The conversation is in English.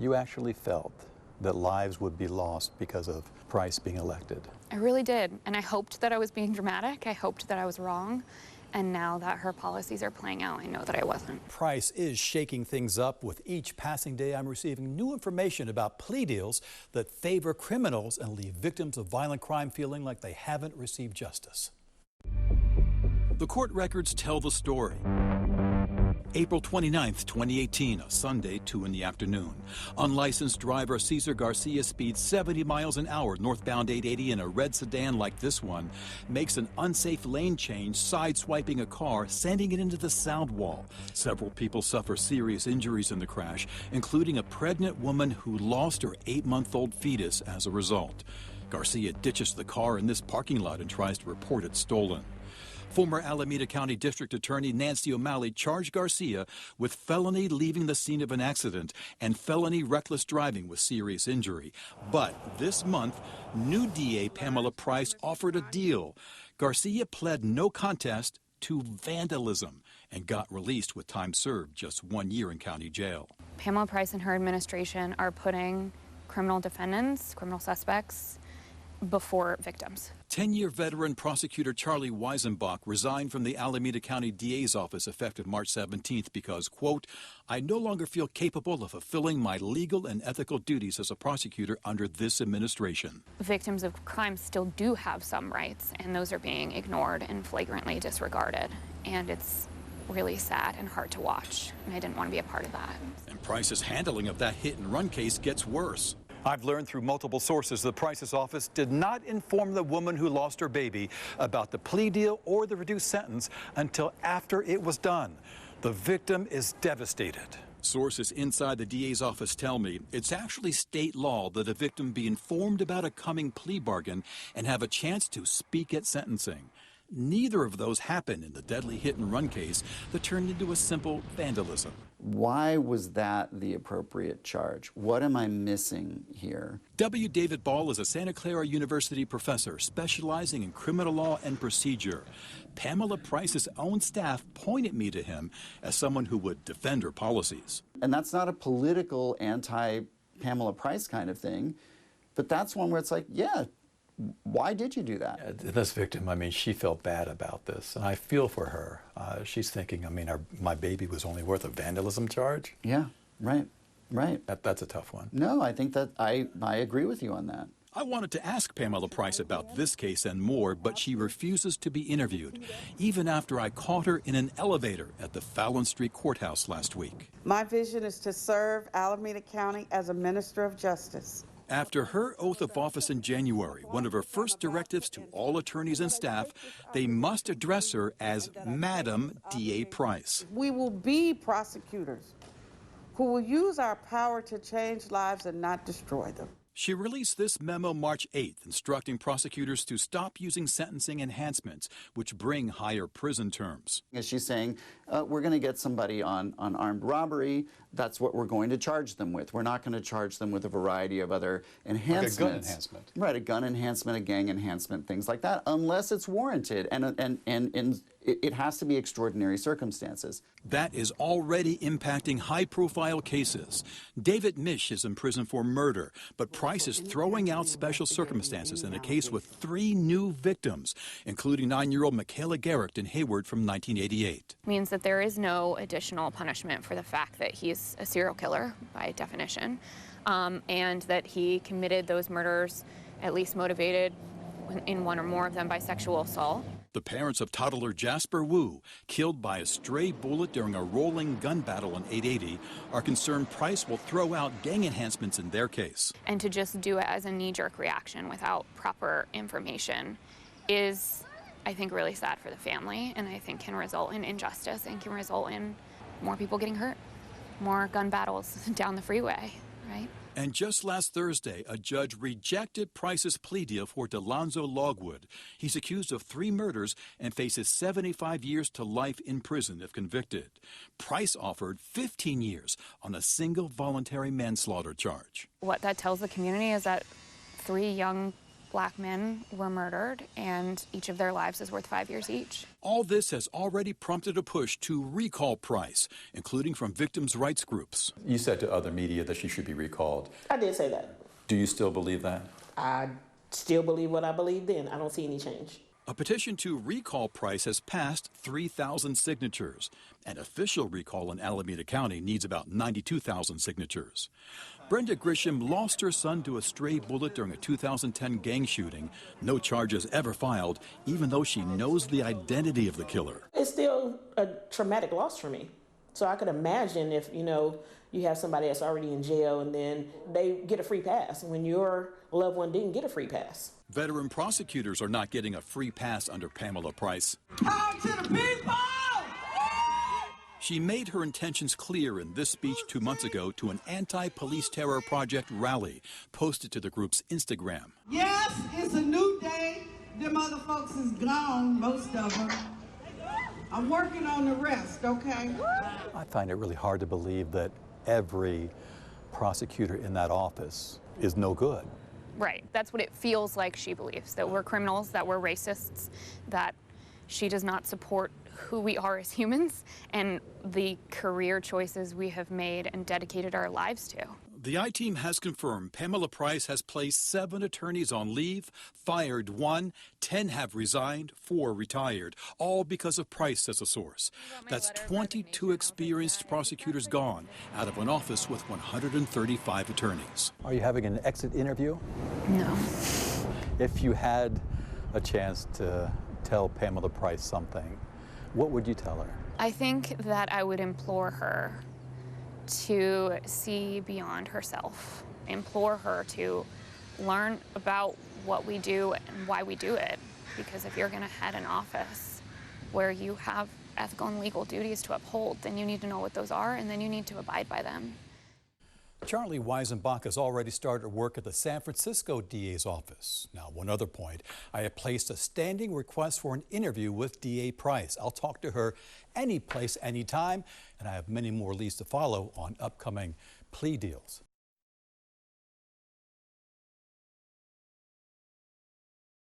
You actually felt that lives would be lost because of Price being elected. I really did, and I hoped that I was being dramatic. I hoped that I was wrong, and now that her policies are playing out, I know that I wasn't. Price is shaking things up. With each passing day, I'm receiving new information about plea deals that favor criminals and leave victims of violent crime feeling like they haven't received justice. The court records tell the story. April 29th, 2018, a Sunday, 2 in the afternoon. Unlicensed driver Cesar Garcia speeds 70 miles an hour northbound 880 in a red sedan like this one, makes an unsafe lane change, sideswiping a car, sending it into the sound wall. Several people suffer serious injuries in the crash, including a pregnant woman who lost her 8-month-old fetus as a result. Garcia ditches the car in this parking lot and tries to report it stolen. Former Alameda County District Attorney Nancy O'Malley charged Garcia with felony leaving the scene of an accident and felony reckless driving with serious injury. But this month, new DA Pamela Price offered a deal. Garcia pled no contest to vandalism and got released with time served, just 1 year in county jail. Pamela Price and her administration are putting criminal defendants, criminal suspects, before victims. 10-year veteran prosecutor Charly Weissenbach resigned from the Alameda County DA's office effective March 17th because, quote, I no longer feel capable of fulfilling my legal and ethical duties as a prosecutor under this administration. Victims of crime still do have some rights, and those are being ignored and flagrantly disregarded. And it's really sad and hard to watch, and I didn't want to be a part of that. And Price's handling of that hit-and-run case gets worse. I've learned through multiple sources that Price's office did not inform the woman who lost her baby about the plea deal or the reduced sentence until after it was done. The victim is devastated. Sources inside the DA's office tell me it's actually state law that a victim be informed about a coming plea bargain and have a chance to speak at sentencing. Neither of those happened in the deadly hit-and-run case that turned into a simple vandalism. Why was that the appropriate charge? What am I missing here? W. David Ball is a Santa Clara University professor specializing in criminal law and procedure. Pamela Price's own staff pointed me to him as someone who would defend her policies. And that's not a political anti-Pamela Price kind of thing, but that's one where it's like, yeah, why did you do that? This victim, I mean, she felt bad about this, and I feel for her. She's thinking, I mean, my baby was only worth a vandalism charge? Yeah, right. That's a tough one. No, I think that I agree with you on that. I wanted to ask Pamela Price about this case and more, but she refuses to be interviewed, even after I caught her in an elevator at the Fallon Street Courthouse last week. My vision is to serve Alameda County as a minister of justice. After her oath of office in January, one of her first directives to all attorneys and staff, they must address her as Madam D.A. Price. We will be prosecutors who will use our power to change lives and not destroy them. She released this memo March 8th, instructing prosecutors to stop using sentencing enhancements, which bring higher prison terms. She's saying, we're going to get somebody on armed robbery. That's what we're going to charge them with. We're not going to charge them with a variety of other enhancements. Like a gun enhancement. Right, a gun enhancement, a gang enhancement, things like that, unless it's warranted. And it has to be extraordinary circumstances. That is already impacting high-profile cases. David Mish is in prison for murder, but Price is throwing out special circumstances in a case with 3 new victims, including 9-year-old Michaela Garrick in Hayward from 1988. Means that there is no additional punishment for the fact that he's a serial killer, by definition, and that he committed those murders, at least motivated in one or more of them by sexual assault. The parents of toddler Jasper Wu, killed by a stray bullet during a rolling gun battle on 880, are concerned Price will throw out gang enhancements in their case. And to just do it as a knee-jerk reaction without proper information is, I think, really sad for the family, and I think can result in injustice and can result in more people getting hurt, more gun battles down the freeway, right? And just last Thursday, a judge rejected Price's plea deal for Delonzo Logwood. He's accused of 3 murders and faces 75 years to life in prison if convicted. Price offered 15 years on a single voluntary manslaughter charge. What that tells the community is that 3 young Black men were murdered, and each of their lives is worth 5 years each. All this has already prompted a push to recall Price, including from victims' rights groups. You said to other media that she should be recalled. I did say that. Do you still believe that? I still believe what I believed then. I don't see any change. A petition to recall Price has passed 3,000 signatures. An official recall in Alameda County needs about 92,000 signatures. Brenda Grisham lost her son to a stray bullet during a 2010 gang shooting. No charges ever filed, even though she knows the identity of the killer. It's still a traumatic loss for me. So I could imagine if, you have somebody that's already in jail and then they get a free pass when your loved one didn't get a free pass. Veteran prosecutors are not getting a free pass under Pamela Price. Talk to the people! She made her intentions clear in this speech 2 months ago to an anti-police terror project rally posted to the group's Instagram. Yes, it's a new day. Them other folks is gone, most of them. I'm working on the rest, okay? I find it really hard to believe that every prosecutor in that office is no good. Right. That's what it feels like she believes, that we're criminals, that we're racists, that she does not support who we are as humans and the career choices we have made and dedicated our lives to. The I-Team has confirmed Pamela Price has placed 7 attorneys on leave, fired 1, 10 have resigned, 4 retired, all because of Price, says a source. That's 22 experienced prosecutors gone out of an office with 135 attorneys. Are you having an exit interview? No. If you had a chance to tell Pamela Price something, what would you tell her? I think that I would implore her to see beyond herself, implore her to learn about what we do and why we do it. Because if you're going to head an office where you have ethical and legal duties to uphold, then you need to know what those are, and then you need to abide by them. Charly Weissenbach has already started work at the San Francisco DA's office. Now, one other point, I have placed a standing request for an interview with DA Price. I'll talk to her any place, anytime, and I have many more leads to follow on upcoming plea deals.